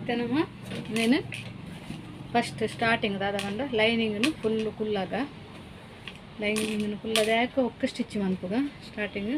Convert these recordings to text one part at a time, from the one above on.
ఇత్తనమా నేను first starting దాదాపు లైనింగ్ను ఫుల్లాగా లైనింగ్ను full దాకా ఒక్క స్టిచ్ మనపుగా స్టార్టింగ్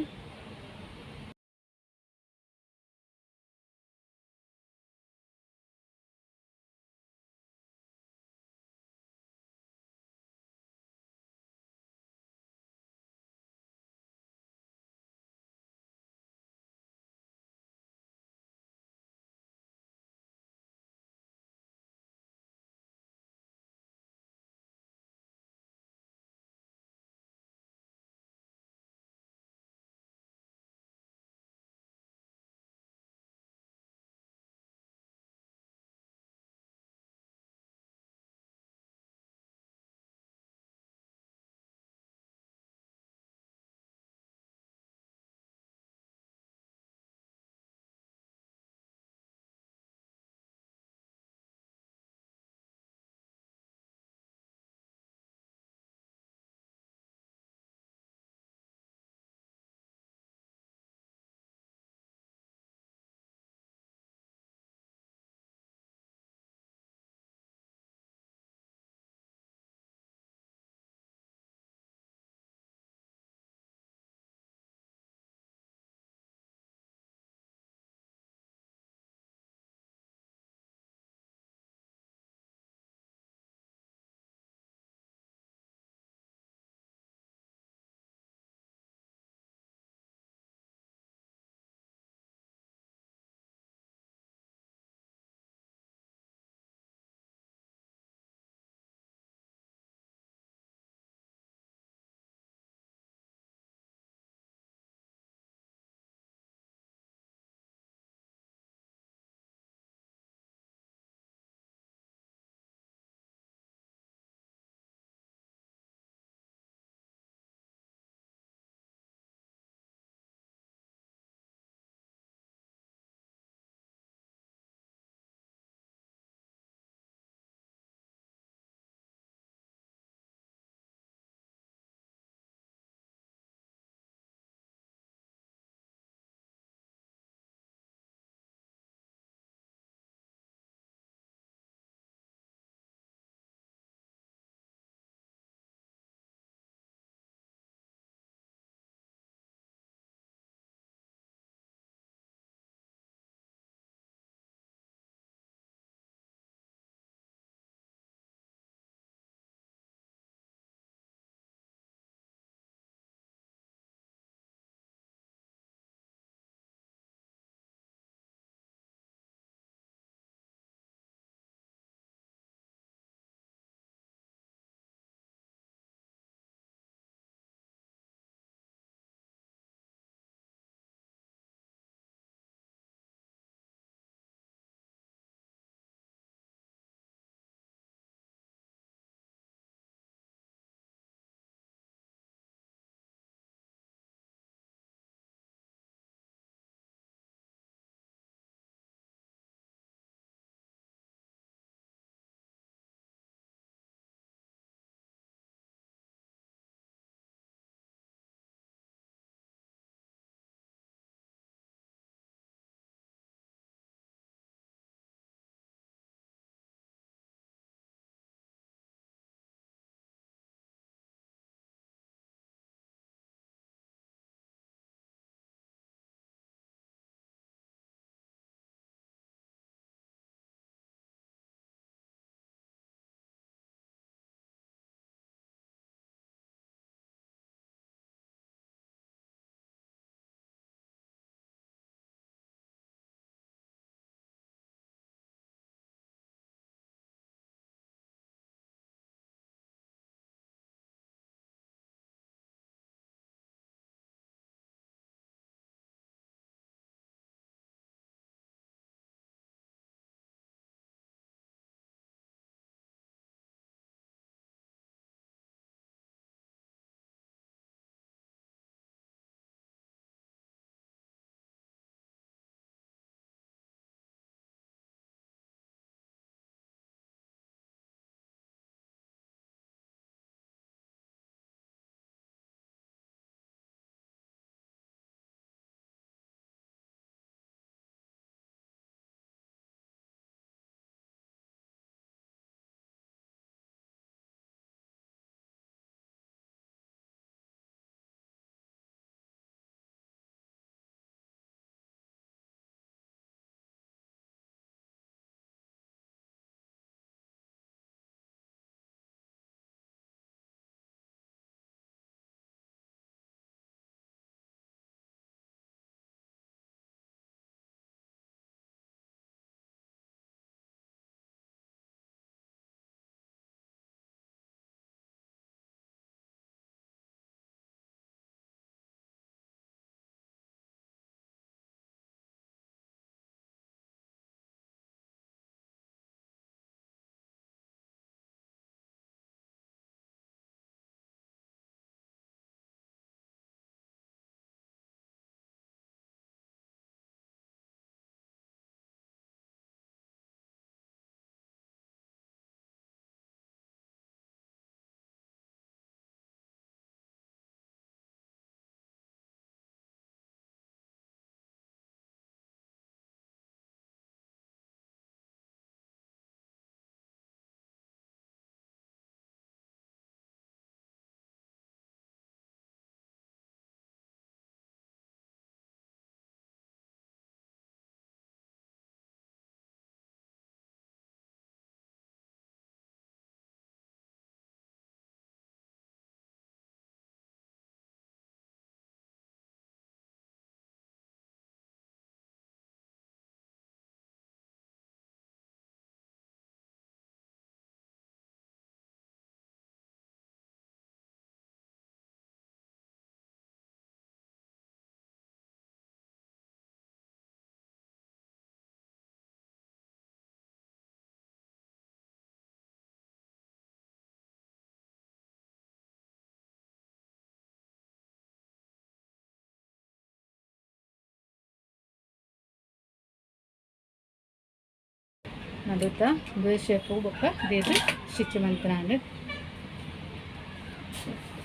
ನಡುತ್ತಾ ಇದು ಶೇಪು ಬೊಕ್ಕ ಇದು ಸ್ಟಿಚ್ ಮಂತನಾಂಡು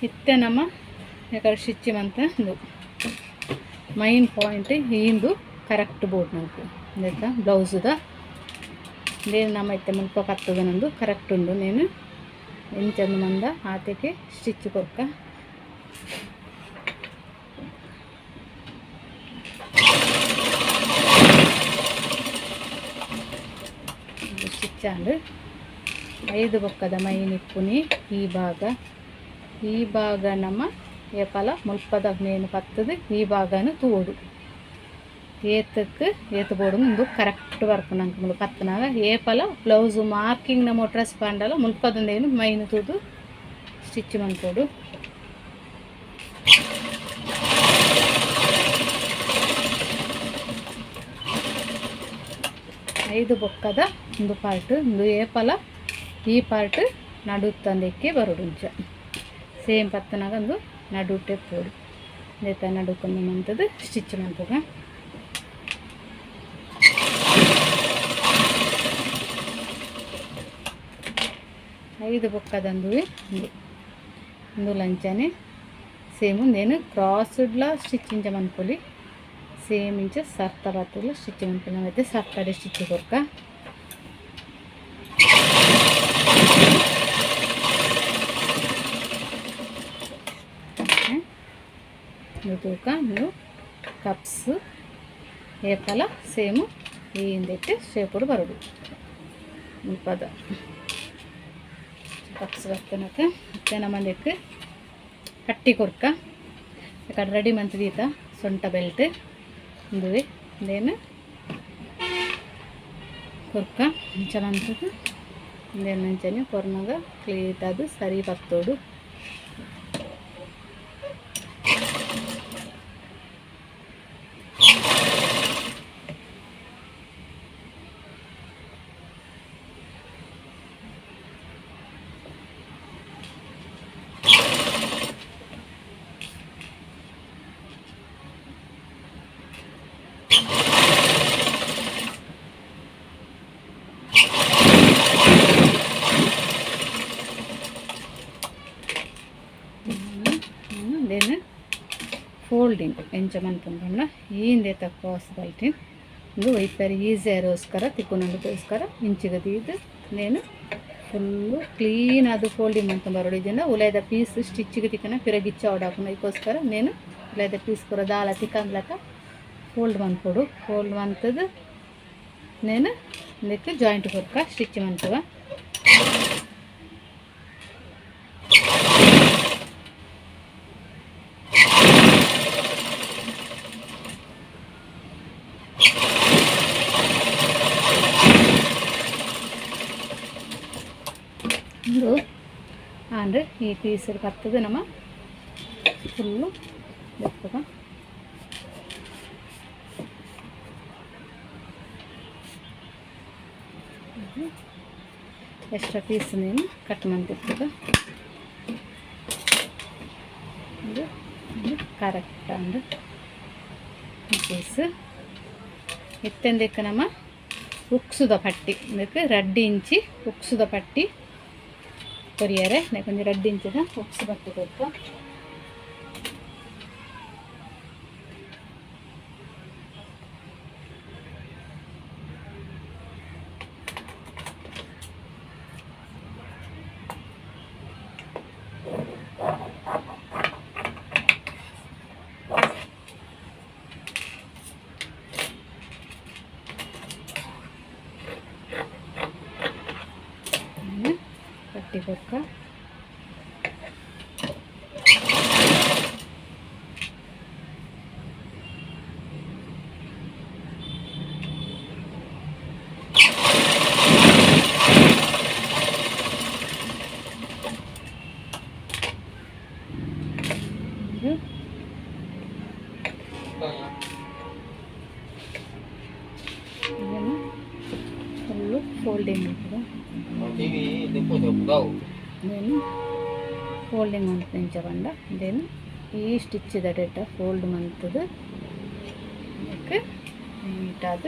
ಇತ್ತೆ ನಮ್ಮ ಯಾಕಂದ್ರೆ ಸ್ಟಿಚ್ ಮಂತ ಇದು ಮೈನ್ ಪಾಯಿಂಟ್ ಇಂದು ಕರೆಕ್ಟ್ ಬೋರ್ಡ್ ನನಗೆ ಆಯ್ತಾ ಬ್ಲೌಸ್ದ నేను ನಮ್ಮ ಇತ್ತೆ ಮುಲ್ಪ ಕತ್ತದನೊಂದು ಕರೆಕ್ಟ್ ಉಂಡು నేను ಎಂಚಂದು ಮಂದ ಆತೆಗೆ ಸ್ಟಿಚ್ ಕೊಕ್ಕ ಸ್ಟಿಚ್ ಆಂಡು 5 ಬೊಕ್ಕದ ಮೈನ್ ಇಪ್ಪುನಿ ಈ ಭಾಗ ನಮ್ಮ ಏಪಲ ಮುಲ್ಪದ ನೇನು ಪತ್ತದು ಈ ಭಾಗನು ತೂಡು ಏತು ಬೋಡು ಮುಂದು ಕರೆಕ್ಟ್ ಬರ್ಪು ನಂಗೆ ಮುಳು ಪತ್ತನಾಗ ಏಪಲ ಬ್ಲೌಸು ಮಾರ್ಕಿಂಗ್ ನಮ್ಮ ಡ್ರೆಸ್ ಪಾಂಡಲ ಮುಲ್ಪದಂದೇನು ಮೈನು ತೂದು ಸ್ಟಿಚ್ ಮನ್ಪೋಡು ಐದು ಬೊಕ್ಕದ ಒಂದು ಪಾರ್ಟ್ ಒಂದು ಏಪಲ ಈ ಪಾರ್ಟ್ ನಡುತ್ತಂದಕ್ಕೆ ಬರೋಡುಂಚ ಸೇಮ್ ಪತ್ತನಾಗ ಒಂದು ನಡುಟೆ ಪೋಡು ದೇತ ನಡುಕೊಂಡು ಮಂತದ್ದು ಸ್ಟಿಚ್ ಮಂತದ 5 ಬೊಕ್ಕದಂದು ಒಂದು ಲಂಚನೆ ಸೇಮ್ నేను క్రాస్డ్లా స్టిచ్చింగ్ మన్పులి సేమ్ ఇంచ సర్త బతులు స్టిచ్ మన్పులి అయితే సర్తడే స్టిచ్ కొరక ತೂಕ ನೀವು ಕಪ್ಸ್ ಏಪಲ ಸೇಮು ಇಂದೈತೆ ಶೇಪುಡು ಬರೋದು ಮುಲ್ಪದ ಕಪ್ಸ್ ಬರ್ತನಕ ಮತ್ತೆ ನಮ್ಮದಕ್ಕೆ ಕಟ್ಟಿ ಕೊರ್ಕ ಯಾಕಡೆ ರೆಡಿ ಮಂತ್ದೀತ ಸೊಂಟ ಬೆಲ್ಟ್ ಇಂದುವೆ ಇಂದೇನು ಕೊರ್ಕ ಇಂಚನಂತದ್ದು ಇಂದೇನು ಅಂಚನೆ ಕೊರ್ನಾಗ ಕ್ಲೀಟ್ ಅದು ಸರಿ ಬರ್ತೋಡು then folding ಎಂಚಮಂತಂಡ ಈಂದೆ ಕ್ರಾಸ್ ಬಲ್ಟಿನ್ ಇದು ವೈಪರ್ ಈಸಿಯರೋಸ್ಕರ ತಿಕ್ಕೊಂಡೋಸ್ಕರ ಇಂಚಿಗದಿದ್ದು నేను ಫುಲ್ಲು ಕ್ಲೀನ್ ಅದು ಫೋಲ್ಡಿಂಗ್ ಅಂತ ಬರೋಡಿದ್ದಿಂದ ಉಲೇದ ಪೀಸ್ ಸ್ಟಿಚ್ಗೆ ತಿಕ್ಕನ ಪಿರಗಿಚ್ಚ ಓಡಾಕೊಂಡು ಇದಕ್ಕೋಸ್ಕರ నేను ಉಲೇದ ಪೀಸ್ ಕೂಡ ದಾಲ ತಿಕ್ಕಂದ್ಲಕ ಫೋಲ್ಡ್ ಮಾಡ್ಕೊಡು ಫೋಲ್ಡ್ ಮಾಡ್ತದ್ದು నేను ಇದಕ್ಕೆ ಜಾಯಿಂಟ್ ಕೊಡ್ಕ ಸ್ಟಿಚ್ ಮಾಡ್ತವ ಅಂದರೆ ಈ ಪೀಸ್ ಬರ್ತದೆ ನಮ್ಮ ಫುಲ್ಲು ಬರ್ತದ ಎಕ್ಸ್ಟ್ರಾ ಪೀಸ್ ನೀನು ಕಟ್ ಮಾಡ್ತಿರ್ತದೆ ಇದು ಕರೆಕ್ಟ್ ಅಂದ್ರೆ ಪೀಸ್ ಎತ್ತೆಂದಕ್ಕೆ ನಮ್ಮ ಉಕ್ಸುದ ಪಟ್ಟಿ ಅದಕ್ಕೆ 2 ಇಂಚಿ ಉಕ್ಸುದ ಪಟ್ಟಿ ಕೊರಿಯರೆ ಕೊಂಚ 2 ಇಂಚಿದ ಉಕ್ಸು ಪಟ್ಟಿ ಕೊಡ್ತು ಪಟ್ಟಿ ಕೊಡ್ಕ ಫುಲ್ಲು ಫೋಲ್ಡಿಂಗ್ నేను ఫోల్డింగ్ మంత్ నేను ఈ స్టిచ్ డేట ఫోల్డ్ మంతது నీటాದ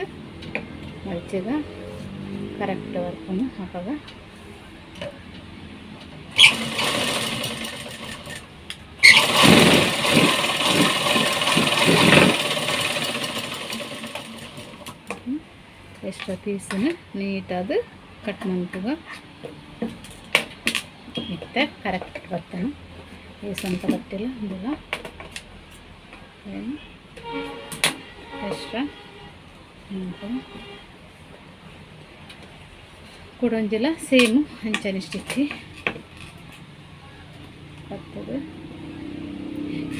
ಮಡಿಚಿಗ ಕರೆಕ್ಟ್ ವರ್ಕನ್ನು ಹಾಕಾಗ ಎಕ್ಸ್ಟ್ರಾ ಪೀಸನ್ನು ನೀಟಾದ ಕಟ್ ಮಾಡ್ತುಗ ಇತ್ತೆ ಕರೆಕ್ಟ್ ಬರ್ತಾನೆ ಅಂತ ಬಟ್ಟಿಲ್ಲ ಇದೆಲ್ಲ ಏನು ಎಕ್ಸ್ಟ್ರಾ ಕೊಡೊಂಜಿಲ್ಲ ಸೇಮು ಅಂಚನೆ ಸ್ಟಿಚ್ಚಿ ಬರ್ತದೆ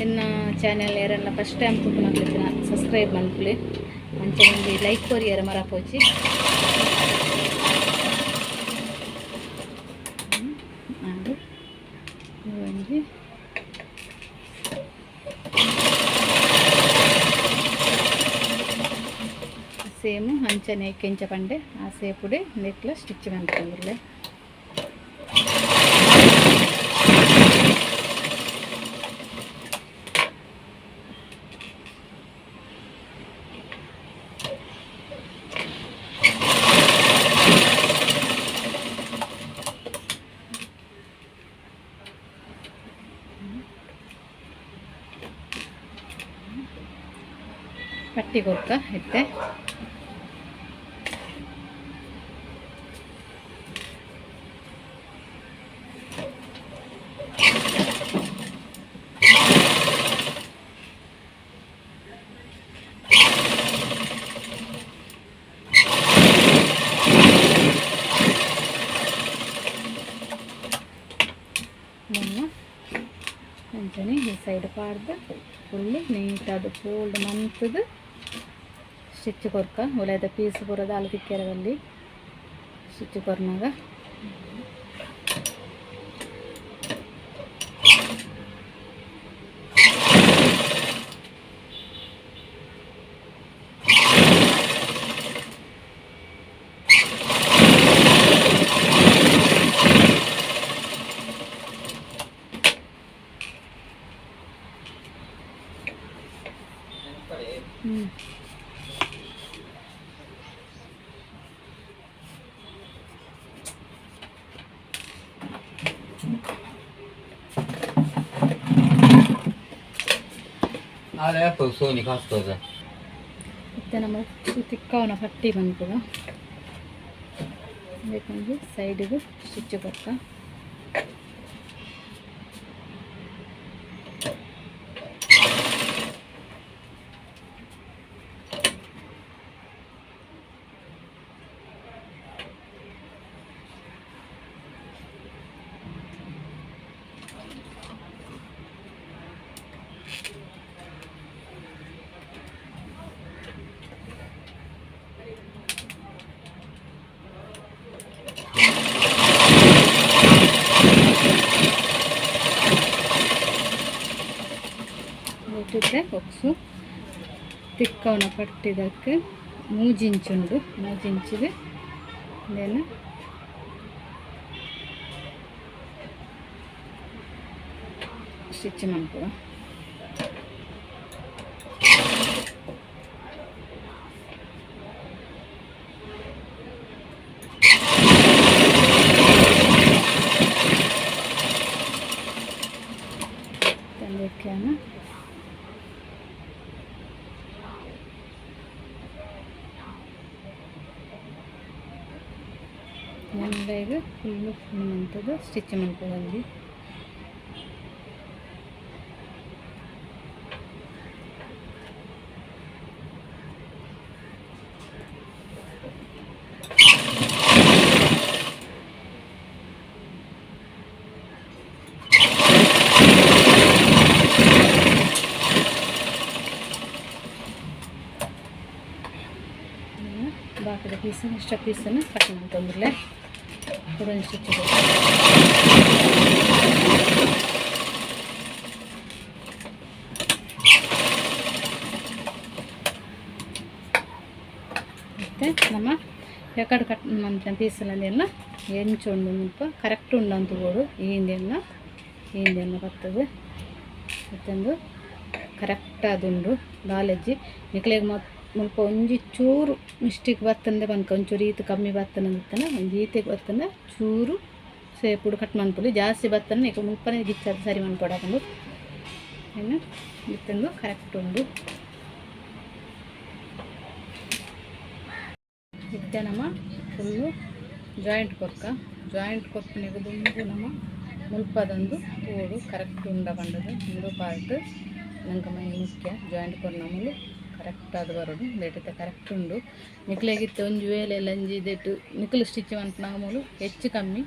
ಎನ್ನ ಚಾನೆಲ್ ಯಾರೆಲ್ಲ ಫಸ್ಟ್ ಟೈಮ್ ಕೂತ್ಕೊಂಡ್ಲಿಕ್ಕೆ ಸಬ್ಸ್ಕ್ರೈಬ್ ಮಾಡ್ಕೊಳ್ಳಿ ಅಂಚನೆ ಲೈಕ್ ಕೊರಿಯರ ಮರಪೋಚಿ ಅದು ಒಂಜಿ ಸೇಮು ಅಂಚನೆ ಕೆಂಚ ಪಂಡೆ ಆ ಸೇಪುಡೆ ನೆಕ್ಲ ಸ್ಟಿಚ್ ಮಾಡ್ಕೊಂಡಿರಲಿ ಪಟ್ಟಿ ಕೊಕ್ಕ ಇತ್ತೆ ಅಂಚನೆ ಈ ಸೈಡ್ ಪಾಡ್ದು ಫುಲ್ಲು ನೀಟಾದ ಫೋಲ್ಡ್ ಮಂತದ ಸ್ಟಿಚ್ ಕೊರ್ಕ ಒಳ್ಳೆದ ಪೀಸ್ ಬರೋದ ಅಲ್ಕಿಕ್ಕೆರದಲ್ಲಿ ಸ್ಟಿಚ್ ಕೊರ್ನಾಗ ಮತ್ತೆ ನಮ್ಮ ತಿಕ್ಕವನ ಪಟ್ಟಿ ಬಂತು ಬೇಕಂದ್ರೆ ಸೈಡಿಗೆ ಸ್ಟಿಚ್ ಕೊಡ್ತ ಇಟ್ಟಿದ್ರೆ ಒಕ್ಸು ತಿಕ್ಕವನ ಪಟ್ಟಿದಕ್ಕೆ 3 ಇಂಚ್ ಉಂಡು 3 ಇಂಚಿಗೆ ದೆನ್ ಸ್ಟಿಚ್ ಮಾಡ್ಕೊ ತಂದಕ್ಕೆನ ಈಗ ಫುಲ್ಲು ಅಂಥದ್ದು ಸ್ಟಿಚ್ ಮಾಡ್ಕೊಳ್ಳಿ ಬಾಕಿದ ಪೀಸನ್ನು ಎಕ್ಸ್ಟ್ರಾ ಪೀಸನ್ನು ಕಟ್ ಮಾಡ್ಕೊಂಡ್ರೆ ಕೊಡೊಂದು ಸ್ಟಿಚ್ ಮತ್ತು ನಮ್ಮ ಎಕಡೆ ಕಟ್ ಮಾಡಿದ ಪೀಸಲ್ಲೆಲ್ಲ ಎಂಚುಂಡು ಮುಪ್ಪ ಕರೆಕ್ಟ್ ಉಂಡು ತಗೋಡು ಹಿಂದೆಲ್ಲ ಬರ್ತದೆ ಮತ್ತೊಂದು ಕರೆಕ್ಟ್ ಅದುಂಡು ನಾಲೆಜ್ಜಿ ನಿಕ್ಲೆಗೆ ಮುಲ್ಪ ಒಂಜಿ ಚೂರು ಮಿಸ್ಟೇಕ್ ಬರ್ತಂದೆ ಬಂಕ ಒಂಚೂರು ಈತ ಕಮ್ಮಿ ಬರ್ತನ ಅಂದಿತ್ತನ ಒಂದು ಈತೆಗೆ ಬರ್ತಂದೆ ಚೂರು ಸೇಪುಡು ಕಟ್ ಮನ್ಪುಡು ಜಾಸ್ತಿ ಬರ್ತನೆ ಈಗ ಮುಲ್ಪನೆ ಗಿಚ್ಚದು ಸರಿ ಮನ್ಪಡಾಕೊಂಡು ಇನ್ನು ಇತ್ತಂದು ಕರೆಕ್ಟ್ ಉಂಡು ಇತ್ತೆ ನಮ್ಮ ಫುಲ್ಲು ಜಾಯಿಂಟ್ ಕೊರ್ಪನೆಗೆ ದುಂಬು ನಮ್ಮ ಮುಲ್ಪದೊಂದು ತೋಡು ಕರೆಕ್ಟ್ ಉಂಡ ಬಂದದು ಒಂದು ಪಾರ್ಟ್ ನಂಗೆ ಮೈ ಮುಖ್ಯ ಜಾಯಿಂಟ್ ಕೊರ್ನ ಮುಲು ಕರೆಕ್ಟ್ ಅದು ಬರೋದು ದೇಟತ್ತೆ ಕರೆಕ್ಟ್ ಉಂಡು ನಿಕ್ಲೆಗಿತ್ತು ಒಂಜಿ ವೇಳೆ ಲಂಜಿ ದೇಟು ನಿಕ್ಲು ಸ್ಟಿಚ್ ಮನ್ಪನಾಗ ಮೂಲು ಹೆಚ್ಚು ಕಮ್ಮಿ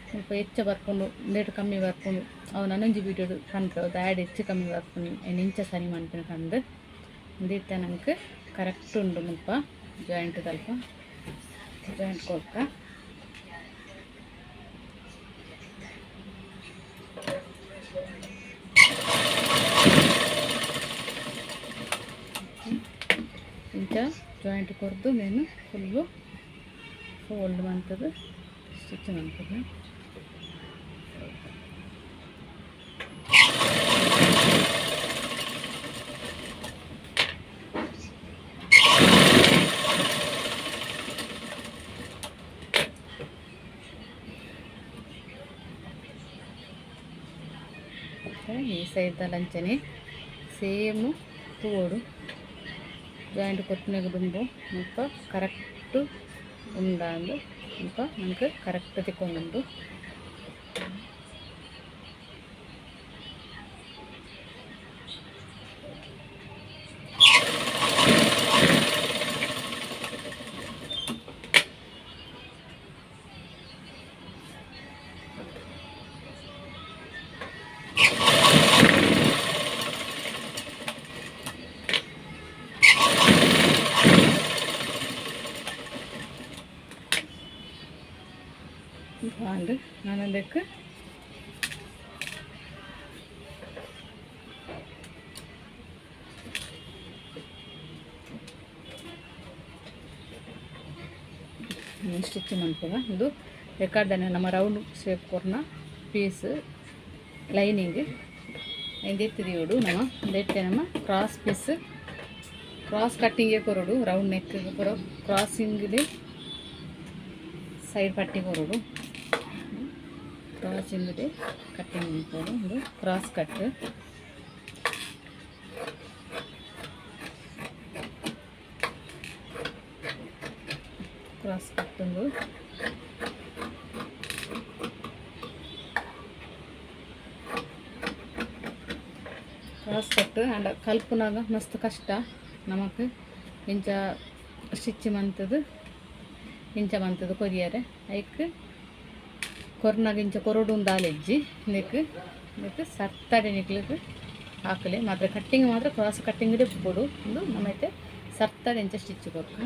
ಸ್ವಲ್ಪ ಹೆಚ್ಚು ಬರ್ಕೊಂಡು ಡೇಟ್ ಕಮ್ಮಿ ಬರ್ಕೊಂಡು ಅವು ನನ್ನೊಂಜಿ ವೀಡಿಯೋ ಕಂಡ್ರೆ ಅದು ಆ್ಯಡ್ ಹೆಚ್ಚು ಕಮ್ಮಿ ಬರ್ಕೊಂಡು ಇಂಚ ಸರಿ ಮನ್ಪಿನ ಕಂಡು ಅಂದಿತ್ತ ನಂಗೆ ಕರೆಕ್ಟ್ ಉಂಡು ಮುಲ್ಪ ಜಾಯಿಂಟ್ ಸ್ವಲ್ಪ ಜಾಯಿಂಟ್ ಕೊಡ್ಕ ಇಂಚ ಜಾಯಿಂಟ್ ಕೊರ್ದು నేను ಫುಲ್ಲು ಫೋಲ್ಡ್ ಮಾಡ್ತದೆ ಸ್ಟಿಚ್ ಮಾಡ್ತದೆ ఈ సైడ్ లంచని సేమ్ తోడు జాయింట్ కొట్టినకు దుంబు ఇంకా కరెక్ట్ ఉండాలి ఇంకా మనకు కరెక్ట్ తిక్కొండు and nanadekku ಸ್ಟಿಚ್ ಮಾಡ್ತೇವೆ ಇದು ಬೇಕಾದನೆ ನಮ್ಮ ರೌಂಡ್ ಶೇಪ್ ಕೊರ್ನ ಪೀಸ್ ಲೈನಿಂಗ್ ಎಂದಿತ್ತಿದೀವಡು ನಮ್ಮ ದೇಟೆ ನಮ್ಮ ಕ್ರಾಸ್ ಪೀಸ್ ಕ್ರಾಸ್ ಕಟ್ಟಿಂಗ್ ಕೊರಡು ರೌಂಡ್ ನೆಕ್ ಕೊರ ಕ್ರಾಸಿಂಗ್ ಸೈಡ್ ಪಟ್ಟಿ ಕೊರಡು ಕ್ರಾಸಿಂಗ್ ಕಟ್ಟಿಂಗ್ ಕೊಡು ಇದು ಕ್ರಾಸ್ ಕಟ್ ಕ್ರಾಸ್ ಕಟ್ಟೊಂದು ಕ್ರಾಸ್ ಕಟ್ ಅಂಡ್ ಕಲ್ಪನಾಗ ಮಸ್ತ್ ಕಷ್ಟ ನಮಕ್ ಇಂಚ ಸ್ಟಿಚ್ ಮಂತದು ಇಂಚ ಮಂತದು ಕೊರಿಯರೆ ಐಕ್ ಕೊರ್ನಾಗ ಇಂಚ ಕೊರಡು ದಾಲೆಜ್ಜಿ ನೆಕ್ ನೆಕ್ ಸರ್ತಡೆ ನಿಕ್ಲಿಕ್ಕೆ ಹಾಕಲಿ ಮಾತ್ರ ಕಟ್ಟಿಂಗ್ ಮಾತ್ರ ಕ್ರಾಸ್ ಕಟ್ಟಿಂಗ್ ಕೊಡು ಒಂದು ನಮ್ಮೈತೆ ಸರ್ತಡೆ ಇಂಚ stitch ಕೊರ್ಕ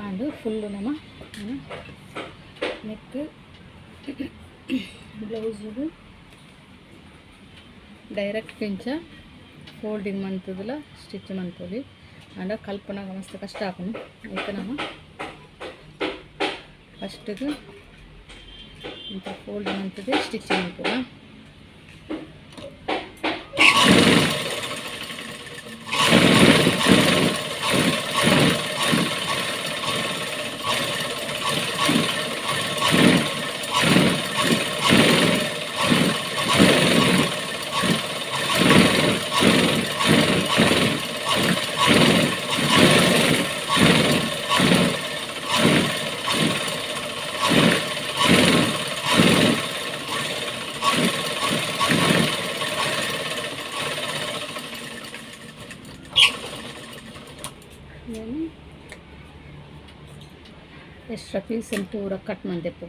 and full nama neck blouse direct pincha folding mantudula stitch mantudi and kalpana mast kashta akunu aita nama first gu inta fold mantude stitch mantula extra piece and pura cut mandeppu.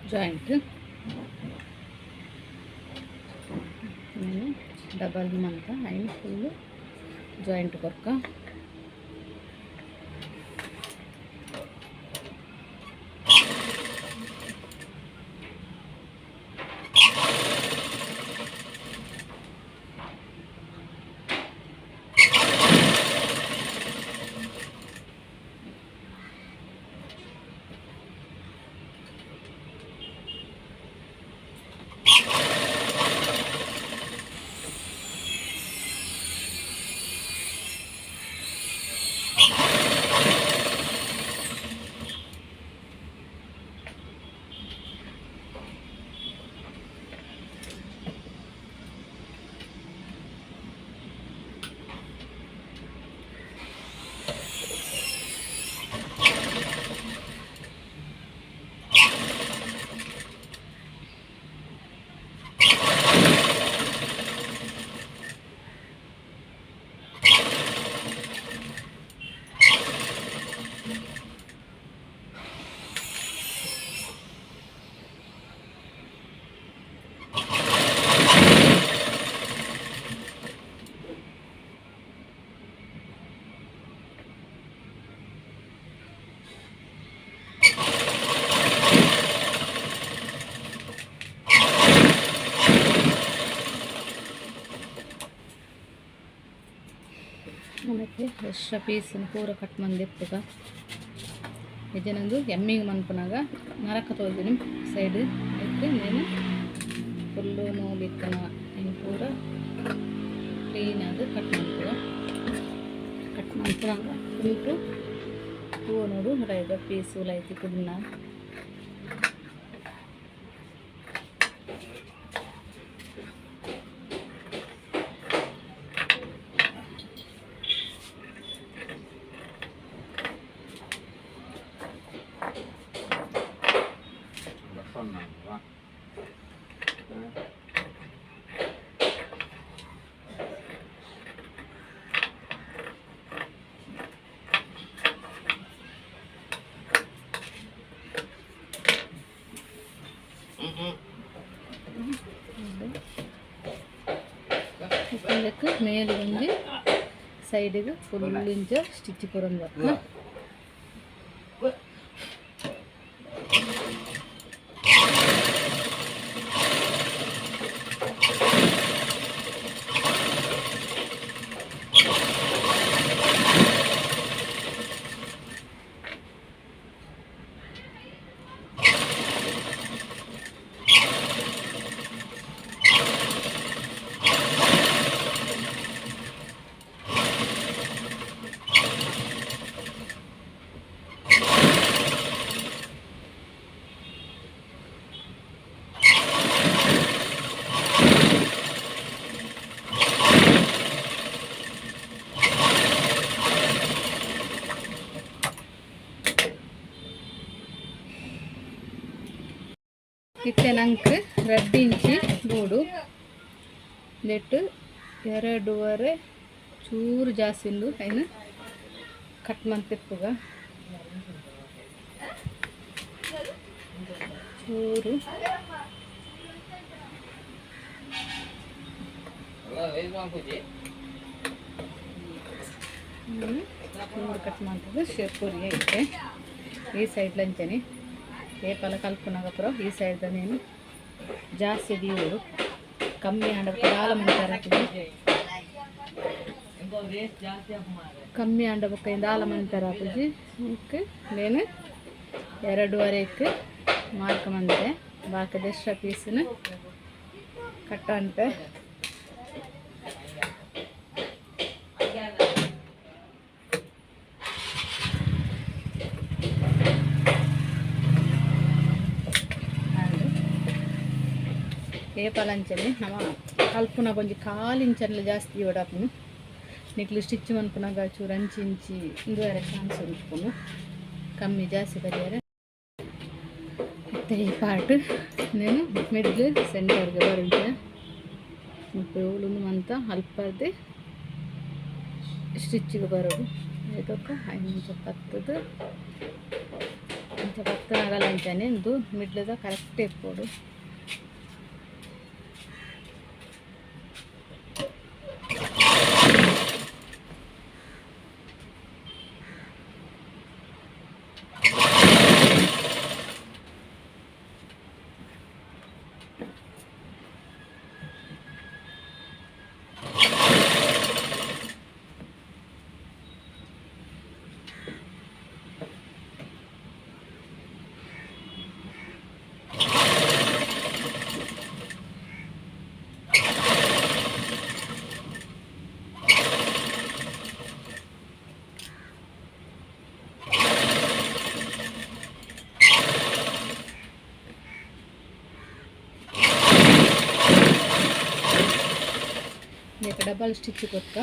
Joint నేను double మంత అయిన full joint కొరక ಅದಕ್ಕೆ extra ಪೀಸನ್ನು ಪೂರ cut ಮಂದಿಪ್ಪಗ ಇದನ್ನೊಂದು ಎಮ್ಮಿಗೆ ಮನ್ಪನಾಗ ನರಕ ತೊಳ್ದಿನಿ side ಅದಕ್ಕೆ నేను full ನೋಲಿಕ್ಕನ ಇನ್ನು ಪೂರ ಕ್ಲೀನಾಗಿ ಕಟ್ ಮಾಡ್ತೀವ ಕಟ್ ಮಾಡ್ಕೊಂಡಾಗ ಫುಲ್ಲು ಹೂವು ನೋಡು ರೈಗ ಪೀಸು ಲೈತಿ ಕುದಿನ ಇದಕ್ಕೆ ಮೇಲೆ ಒಂದು ಸೈಡಿಗೆ ಫುಲ್ ಇಂಚ ಸ್ಟಿಚ್ ಕೊಡೋದು ಬರ್ತಾ ಇತ್ತೆನಂಗೆ ರೆಡ್ ಇಂಚಿ ಬೂಡು ನೆಟ್ಟು ಎರಡೂವರೆ ಚೂರು ಜಾಸ್ತಿಂದು ಏನು ಕಟ್ ಮಂತಿಪ್ಪುಗ ಚೂರು ಚೂರು ಕಟ್ ಮಾಡ್ತದೆ ಶೇಪೂರಿ ಐತೆ ಈ ಸೈಡ್ ಲಂಚನಿ ಏಪಲ ಕಲ್ಪನಾಗಪ್ಪ ಈ ಸೈಡ್ నేను ಜಾಸ್ತಿ ದೀವರು ಕಮ್ಮಿ ಅಂಡಕ್ಕೆ ದಾಲ ಮಂತಾರ ಕಮ್ಮಿ ಅಂಡಕ್ಕೆ ದಾಲ ಮಂತಾರ ಅಪ್ಪಜಿ ಓಕೆ నేను 2.5 ಮಾರ್ಕೊಂಬಂದೆ. ಬಾಕಿದ ಎಕ್ಸ್ಟ್ರಾ ಪೀಸನ್ನ ಕಟ್ ಅಂತೆ. ఏపాలంచని నమ కలుపుకున్న కొంచెం కాలించన్లు జాస్తి ఇవ్వడము నీకు స్టిచ్ అనుకున్నాగా చూరంచి ఇందువರೆ ఛాన్స్ ఉంచుకును కಮ್ಮಿ ಜಾಸ್ತಿ ಬರೆಯಾರೆ. ಮತ್ತು ಈ ಪಾರ್ಟ್ నేను ಮಿಡ್ಲ್ ಸೆಂಟರ್ಗೆ ಬರುತ್ತೆ. ಪೇವಲು ಅಂತ ಅಲ್ಪದೆ ಸ್ಟಿಚ್ಗೆ ಬರೋದು ಇದಕ್ಕೆ 5 ನಿಮಿಷ ಪತ್ತದು ಇಂಚ ಪತ್ತನಾಗಲ್ಲ ಅಂತಾನೆ ಇದು ಮಿಡ್ಲದ ಕರೆಕ್ಟ್ ಇಟ್ಕೊಡು. ಡಬಲ್ ಸ್ಟಿಚ್ ಕೊಟ್ಟ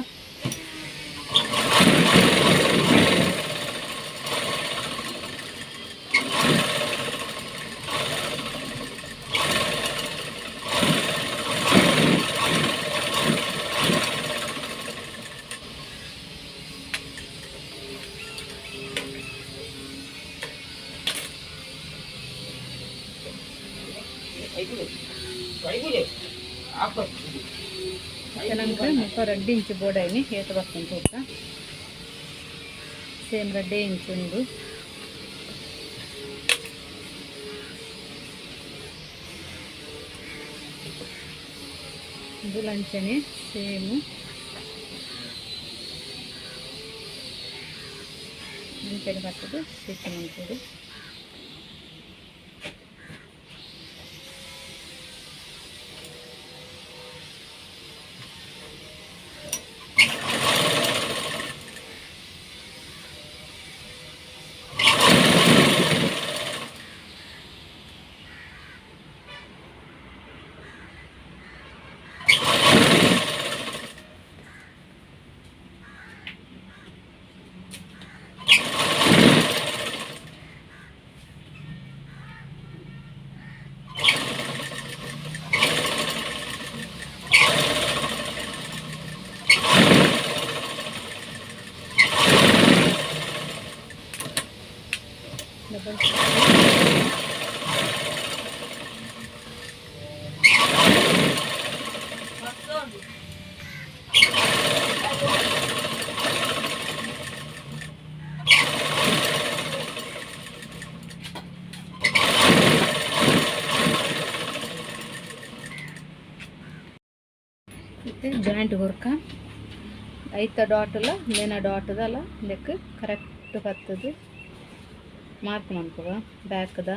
ನಂತರ ಮುಖ ರೆಡ್ಡಿ ಇಂಚು ಬೋಡೈನಿ ಏತ ಬರ್ತಂತ ಹೋಗ್ತಾ ಸೇಮ್ ರೆಡ್ಡೆ ಇಂಚು ಉಂಡು. ಇದು ಲಂಚನೆ ಸೇಮು ಮಂಚನೆ ಬರ್ತದೆ ಸ್ಟಿಚ್ ಮಂಚೂರು. ಜಾಯಿಂಟ್ ಹುರ್ಕ ಐತ ಡಾಟಲ್ಲ ಮೇನ ಡಾಟದಲ್ಲ ಲೆಕ್ಕ ಕರೆಕ್ಟ್ ಬರ್ತದೆ. ಮಾರ್ಕ್ ಮಾಡ್ಕೋ ಬ್ಯಾಕ್ದ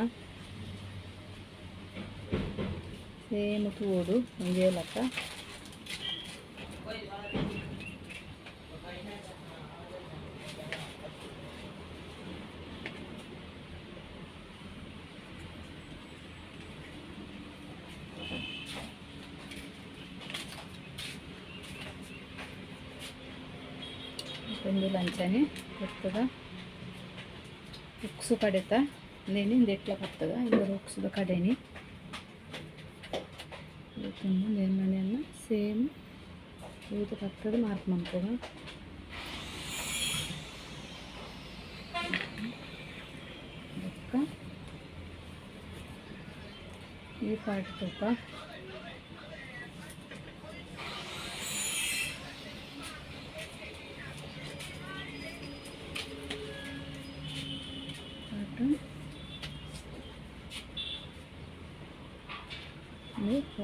ಸೇಮ್ ತೂಡು ಒಂದೇ ಲೆಕ್ಕ ಒಂದು ಲಂಚನೆ ಕೊಡ್ತದ ಉಕ್ಸು ಕಡೆತ నేను ఇందెట్ల పత్తగా ఇందులో ఉక్సుద కడేని నేను సేమ్ ఇది పత్తది మార్పు అనుకోగా ఈ పార్ట్ తప్ప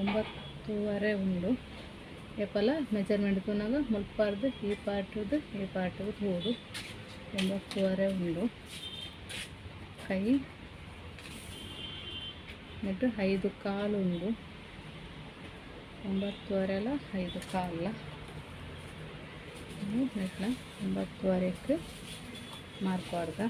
ಒಂಬತ್ತೂವರೆ ಉಂಡು ಏಪಲ ಮೆಜರ್ಮೆಂಟ್ ಕೊನಾಗ ಮುಲ್ಪಾರ್ದು ಈ ಪಾರ್ಟ್ದು ತೋಡು 9:30 ಉಂಡು. ಕೈ ನೆಟ್ಟು 5 ಕಾಲು ಉಂಡು 9:15 5 ಕಾಲ ನೆಟ್ಲ 9:15ಕ್ಕೆ ಮಾರ್ಕ್ ಮಾಡ್ದ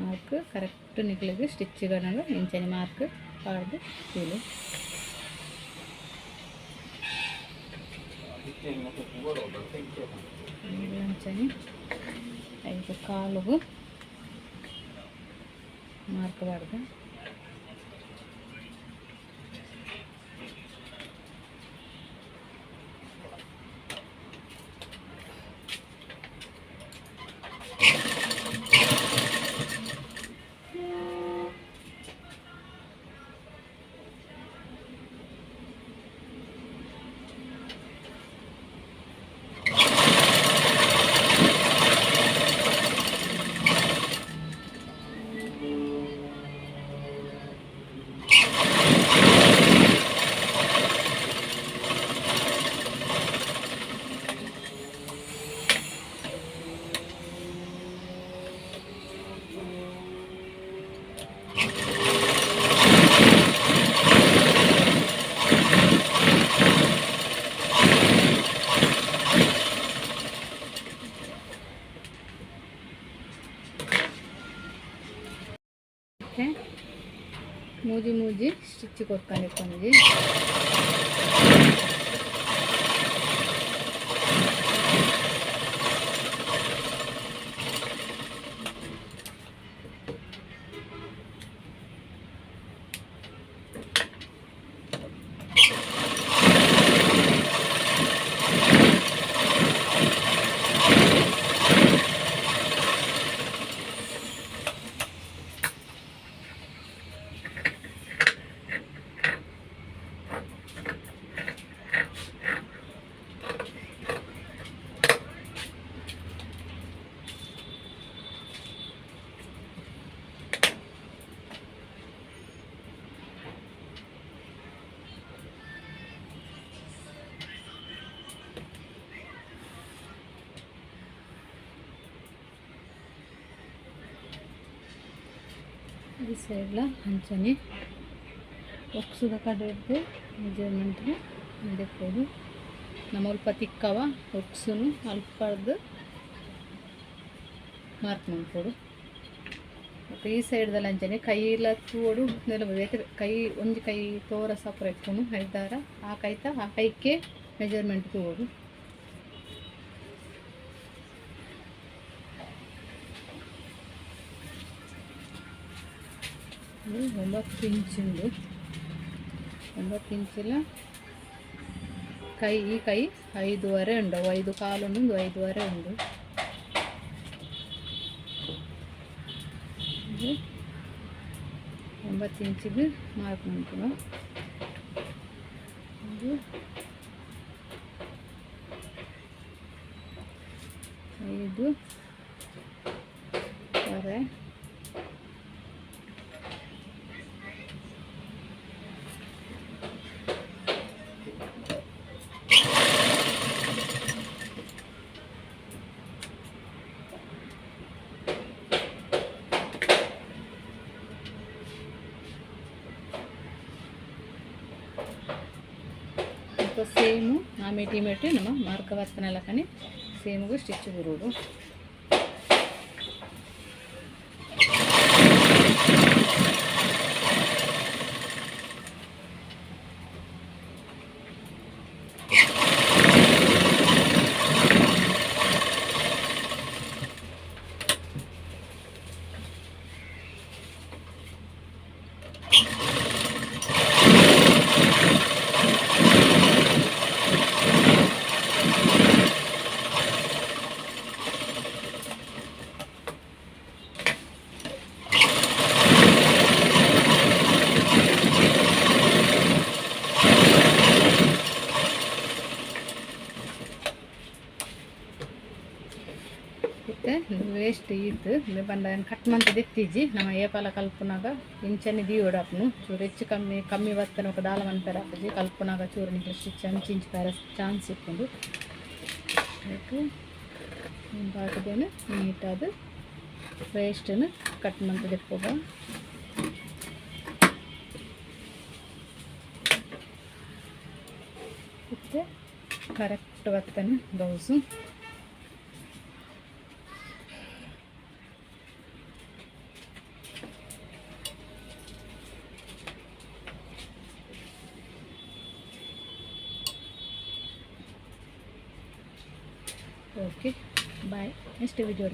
ಮಾರ್ಕ್ ಕರೆಕ್ಟ್ ನಿಕ್ಲಿಗೆ ಸ್ಟಿಚ್ಗಳು ಇಂಚನೆ ಮಾರ್ಕ್ ಪಾಡ್ದು ಕೀಲು ಇಂಚನೆ 5 ಕಾಲುಗು ಮಾರ್ಕ್ ಮಾಡ್ದ ಮೂಜಿ ಮೂಜಿ ಸ್ಟಿಚ್ ಕೊಟ್ಕೊಂಡಿರ್ಕೊಂಡ್ವಿ ಈ ಸೈಡ್ಲ ಹಂಚನೆ ಒಕ್ಸುದ ಕಡೆದು ಮೆಜರ್ಮೆಂಟ್ಗೆ ಇದಕ್ಕೋದು ನಮ್ಮ ಅಲ್ಪ ತಿಕ್ಕವ ಒಕ್ಸುನು ಅಲ್ಪದ್ದು ಮಾರ್ಕ್ ಮಾಡ್ಕೊಡು ಮತ್ತು ಈ ಸೈಡ್ದಲ್ಲಿ ಅಂಚನೆ ಕೈಲ ತೂಡು ನೆಲಬಹುದು ಕೈ ಒಂದು ಕೈ ತೋರ ಸಪರ ಇಟ್ಕೊಂಡು ಐದಾರ ಆ ಕೈತ ಆ ಕೈಗೆ ಮೆಜರ್ಮೆಂಟ್ ತೂಡು ಇದು 9 ಇಂಚ್ ಉಂಡು 9 ಇಂಚಲ್ಲ ಕೈ ಈ ಕೈ 5.5 ಉಂಡು 5 ಕಾಲು ಉಂಡು 5.5 ಉಂಡು ಇದು 9 ಇಂಚಿಗೆ ಮಾರ್ಕ್ ಮಾಡ್ತೀವಿ ಇದು 5.5 సేమ్ ఆ మెటీమెట్ ನಮ್ಮ ಮಾರ್ಕ ವರ್ತನೆಲ್ಲ ಕಣಿ ಸೇಮ್ಗೂ ಸ್ಟಿಚ್ ಬರೋದು వేస్ట్ ఈత్ బండ కట్ మంత తెచ్చిజి ನಮ್ಮ ఏపాల కలుపునాక ఇంచని దీవడప్పును చూరు ಹೆಚ್ಚು ಕಮ್ಮಿ వస్తన ఒక దాలం అంటారు అప్పజి కలుపునాక చూరు నీకు స్టిచ్ అంచించి పార ಚಾನ್ಸ್ ಇಟ್ಕೊಂಡು ಬಾಟದೇನು ನೀಟಾದ ವೇಸ್ಟನ್ನು ಕಟ್ ಮಂತ ತೆಪ್ಪೋಗ ಹಾಕಿದ್ರೆ ಕರೆಕ್ಟ್ ಬರ್ತಾನೆ blouse. Okay bye, next video